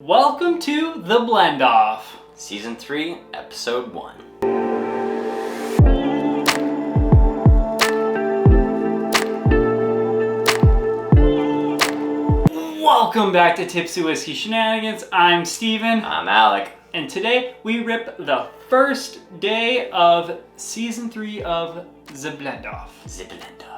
Welcome to The Blend Off. Season 3, Episode 1. Welcome back to Tipsy Whiskey Shenanigans. I'm Steven. I'm Alec. And today we rip the first day of Season 3 of The Blend Off. The Blend Off.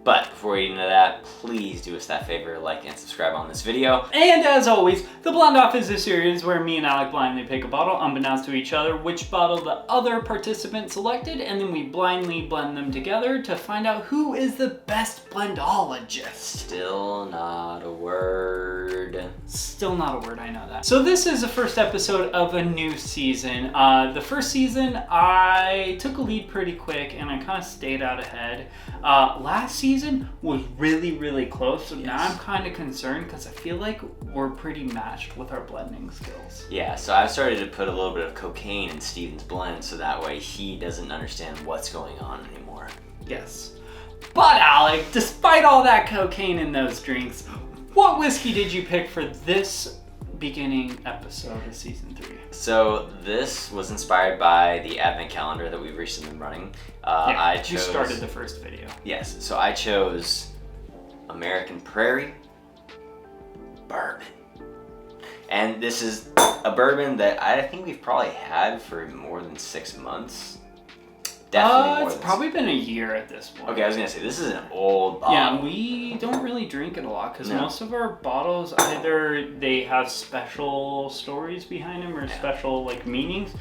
But before we get into that, please do us that favor, like and subscribe on this video. And as always, The Blend Off is a series where me and Alec blindly pick a bottle, unbeknownst to each other, which bottle the other participant selected, and then we blindly blend them together to find out who is the best blendologist. Still not a word. Still not a word, I know that. So this is the first episode of a new season. The first season, I took a lead pretty quick and I kind of stayed out ahead. Last season was really close, so now I'm kind of concerned because I feel like we're pretty matched with our blending skills. Yeah, so I've started to put a little bit of cocaine in Steven's blend so that way he doesn't understand what's going on anymore. Yes. But Alec, despite all that cocaine in those drinks, what whiskey did you pick for this beginning episode of Season 3? So this was inspired by the advent calendar that we've recently been running. You started the first video. Yes, so I chose American Prairie Bourbon. And this is a bourbon that I think we've probably had for more than 6 months. Definitely more it's probably been a year at this point. Okay, I was gonna say, this is an old bottle. Yeah, we don't really drink it a lot because most of our bottles, either they have special stories behind them or special meanings,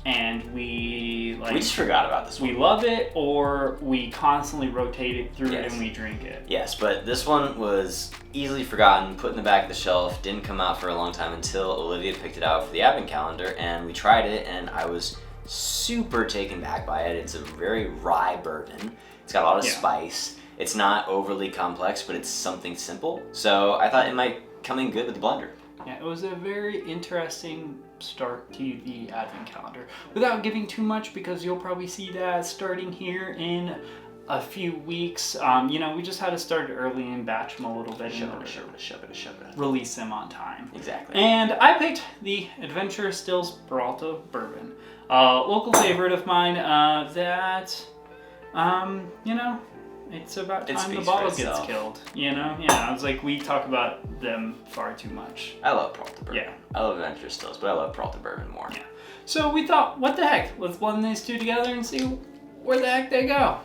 and we just forgot about this one. We love it, or we constantly rotate it through it and we drink it. Yes, but this one was easily forgotten, put in the back of the shelf, didn't come out for a long time until Olivia picked it out for the advent calendar, and we tried it, and I was super taken back by it. It's a very rye bourbon. It's got a lot of spice. It's not overly complex, but it's something simple. So I thought it might come in good with the blender. Yeah, it was a very interesting start to the advent calendar. Without giving too much, because you'll probably see that starting here in a few weeks. We just had to start early and batch them a little bit and release them on time. Exactly. And I picked the Adventure Stills Peralta Bourbon. Local favorite of mine it's about time the bottle gets killed. I was like, we talk about them far too much. I love Peralta Bourbon. Yeah. I love Adventure Stills, but I love Peralta Bourbon more. Yeah. So we thought, what the heck? Let's blend these two together and see where the heck they go.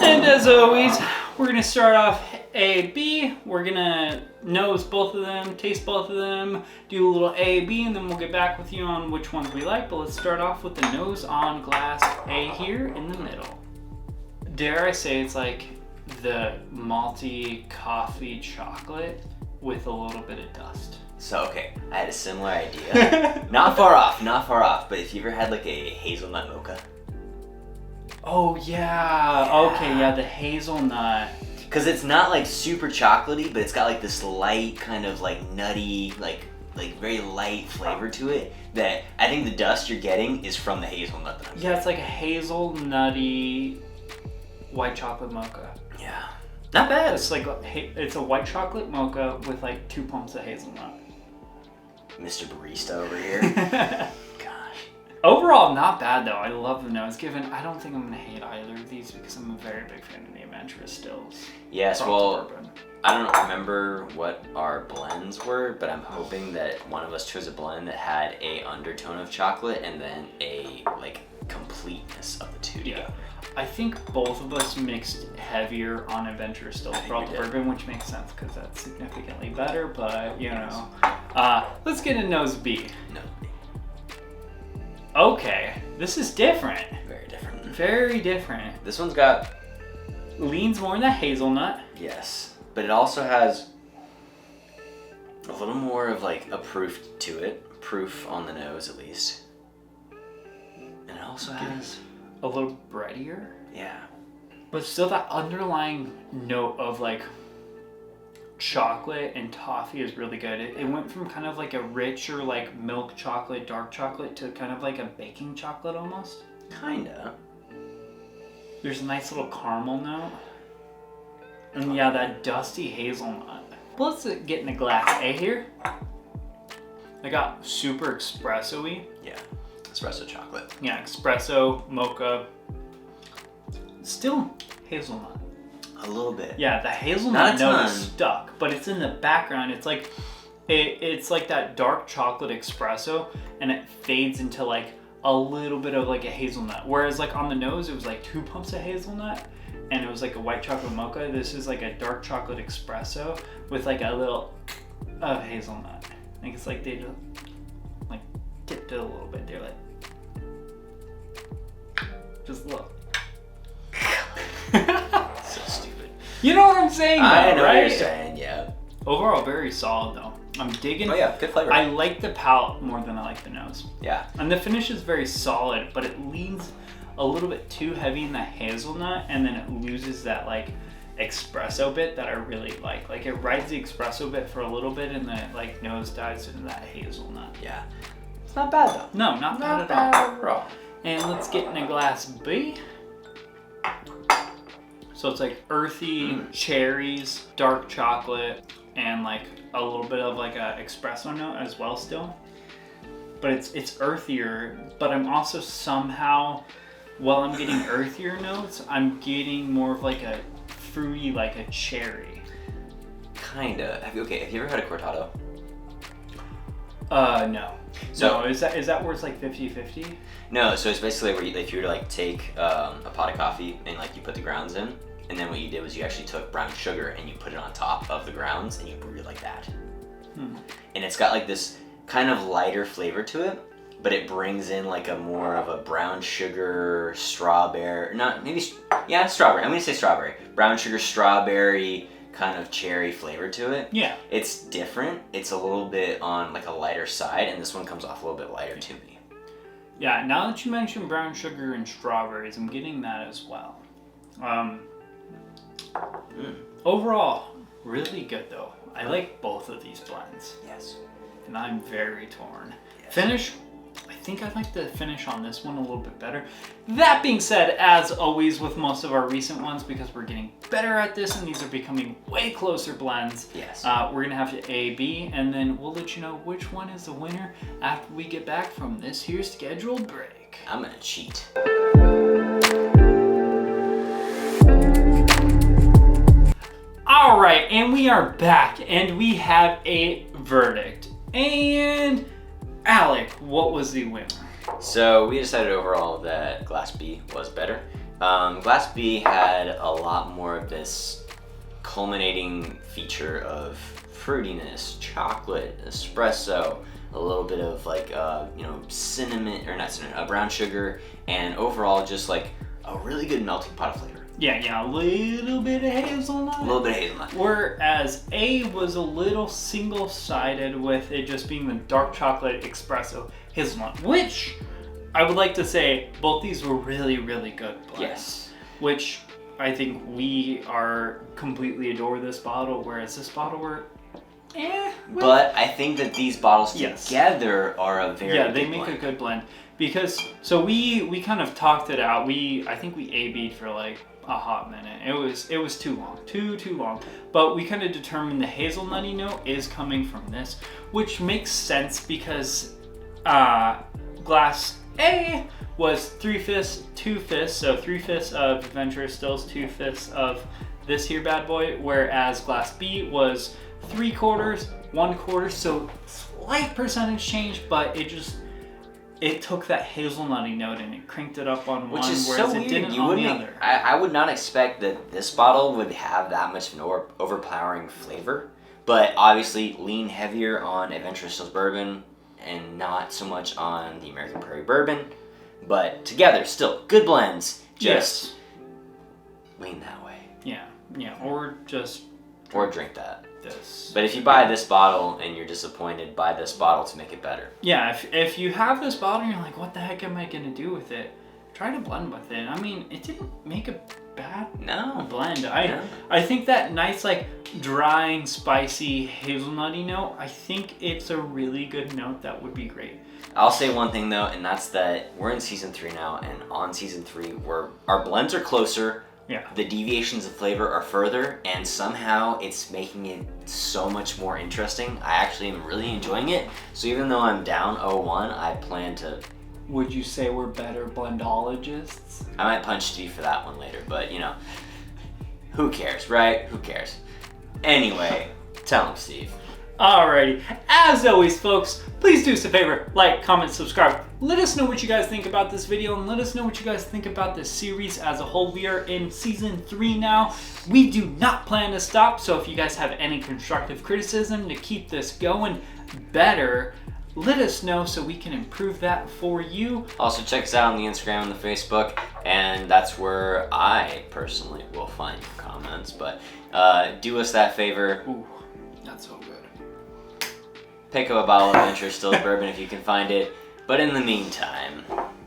And as always, we're going to start off A, B. We're going to nose both of them, taste both of them, do a little A, B, and then we'll get back with you on which ones we like. But let's start off with the nose on glass A here in the middle. Dare I say it's like the malty coffee chocolate with a little bit of dust. So, okay, I had a similar idea. Not far off, but if you ever had like a hazelnut mocha. Oh, yeah. Okay, yeah, the hazelnut. Because it's not like super chocolatey, but it's got like this light kind of like nutty, like very light flavor to it that I think the dust you're getting is from the hazelnut. Yeah, it's like a hazelnutty white chocolate mocha. Yeah. Not bad. It's like it's a white chocolate mocha with like 2 pumps of hazelnut. Mr. Barista over here. Gosh. Overall, not bad though. I love the nose. Given, I don't think I'm gonna hate either of these because I'm a very big fan of the Adventurous Stills. Yes, Bourbon. I don't remember what our blends were, but I'm hoping that one of us chose a blend that had a undertone of chocolate and then a completeness of the two together. I think both of us mixed heavier on Adventure Stills Peralta Bourbon, which makes sense because that's significantly better, but let's get a nose B. Nose B. Okay, this is different. Very different. Very different. This one's got... leans more in the hazelnut. Yes, but it also has a little more of a proof to it. Proof on the nose, at least. And it also has... a little breadier. Yeah. But still that underlying note of chocolate and toffee is really good. It went from kind of a richer milk chocolate, dark chocolate to kind of a baking chocolate almost. Kinda. There's a nice little caramel note. And yeah, that dusty hazelnut. Well, let's get in a glass A here. I got super espresso-y. Yeah, espresso chocolate. Yeah, espresso, mocha. Still hazelnut. A little bit. Yeah, the hazelnut note is stuck, but it's in the background. It's like it's like that dark chocolate espresso, and it fades into like a little bit of like a hazelnut. Whereas like on the nose, it was like 2 pumps of hazelnut, and it was like a white chocolate mocha. This is like a dark chocolate espresso with like a little of hazelnut. I think it's like they just like tipped it a little bit. They're like, just look. So stupid. You know what I'm saying, though, I know right? what you're saying, yeah. Overall, very solid though. I'm digging. Oh yeah, good flavor. I like the palate more than I like the nose. Yeah. And the finish is very solid, but it leans a little bit too heavy in the hazelnut, and then it loses that like espresso bit that I really like. Like it rides the espresso bit for a little bit, and then it like nose dives into that hazelnut. Yeah. It's not bad though. No, not bad at all. And let's get in a glass B. So it's like earthy cherries, dark chocolate, and like a little bit of like a espresso note as well still. But it's earthier, but I'm also somehow, while I'm getting earthier notes, I'm getting more of like a fruity, like a cherry. Kinda. Have you ever had a cortado? No. So no, is that where it's like 50-50? No, so it's basically where if you were to like take a pot of coffee and like you put the grounds in, and then what you did was you actually took brown sugar and you put it on top of the grounds and you brewed it like that. And it's got like this kind of lighter flavor to it, but it brings in like a more of a brown sugar strawberry, strawberry. I'm gonna say strawberry. Brown sugar strawberry kind of cherry flavor to it. Yeah. It's different. It's a little bit on like a lighter side, and this one comes off a little bit lighter to me. Yeah, now that you mentioned brown sugar and strawberries, I'm getting that as well. Overall, really good though. I like both of these blends. Yes. And I'm very torn. Yes. Finish, I think I like the finish on this one a little bit better. That being said, as always with most of our recent ones, because we're getting better at this and these are becoming way closer blends, Yes. we're gonna have to A, B, and then we'll let you know which one is the winner after we get back from this here scheduled break. I'm gonna cheat. All right, and we are back, and we have a verdict. And Alec, what was the winner? So we decided overall that Glass B was better. Glass B had a lot more of this culminating feature of fruitiness, chocolate, espresso, a little bit of like cinnamon, or not cinnamon, brown sugar, and overall just like a really good melting pot of flavor. Yeah, a little bit of hazelnut. A little bit of hazelnut. Whereas A was a little single-sided with it just being the dark chocolate espresso hazelnut, which I would like to say both these were really, really good blends. Yes. Which I think we are completely adore this bottle, whereas this bottle we're But I think that these bottles Yes. together are a very yeah, they good make blend. a good blend. Because so we kind of talked it out. I think we A-B'd for like a hot minute. It was too long, too long. But we kind of determined the hazelnutty note is coming from this, which makes sense because Glass A was 3/5, 2/5, so 3/5 of Adventurous Stills, 2/5 of this here bad boy. Whereas Glass B was 3/4, 1/4, so slight percentage change, but it took that hazelnutty note and it cranked it up on Which one, is whereas so it weird. didn't You on wouldn't. the other. I would not expect that this bottle would have that much of an overpowering flavor, but obviously lean heavier on Adventurous Stills Bourbon and not so much on the American Prairie Bourbon. But together, still good blends. Just lean that way. Yeah, or just Or drink that. this. But if you buy this bottle and you're disappointed, buy this bottle to make it better. Yeah, if you have this bottle and you're like, what the heck am I gonna do with it? Try to blend with it. I mean, it didn't make a bad blend. I think that nice like drying, spicy, hazelnutty note, I think it's a really good note that would be great. I'll say one thing though, and that's that we're in season 3 now, and on season 3, our blends are closer, Yeah. The deviations of flavor are further, and somehow it's making it so much more interesting. I actually am really enjoying it. So even though I'm down 0-1, I plan to... Would you say we're better blendologists? I might punch Steve for that one later, but you know, who cares, right? Who cares? Anyway, tell him, Steve. Alrighty, as always folks, please do us a favor, like, comment, subscribe. Let us know what you guys think about this video and let us know what you guys think about this series as a whole. We are in season 3 now. We do not plan to stop, so if you guys have any constructive criticism to keep this going better, let us know so we can improve that for you. Also check us out on the Instagram and the Facebook, and that's where I personally will find your comments, but do us that favor. Ooh, that's so good. Pick up a bottle of Adventurous bourbon if you can find it. But in the meantime,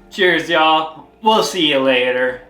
cheers, y'all. We'll see you later.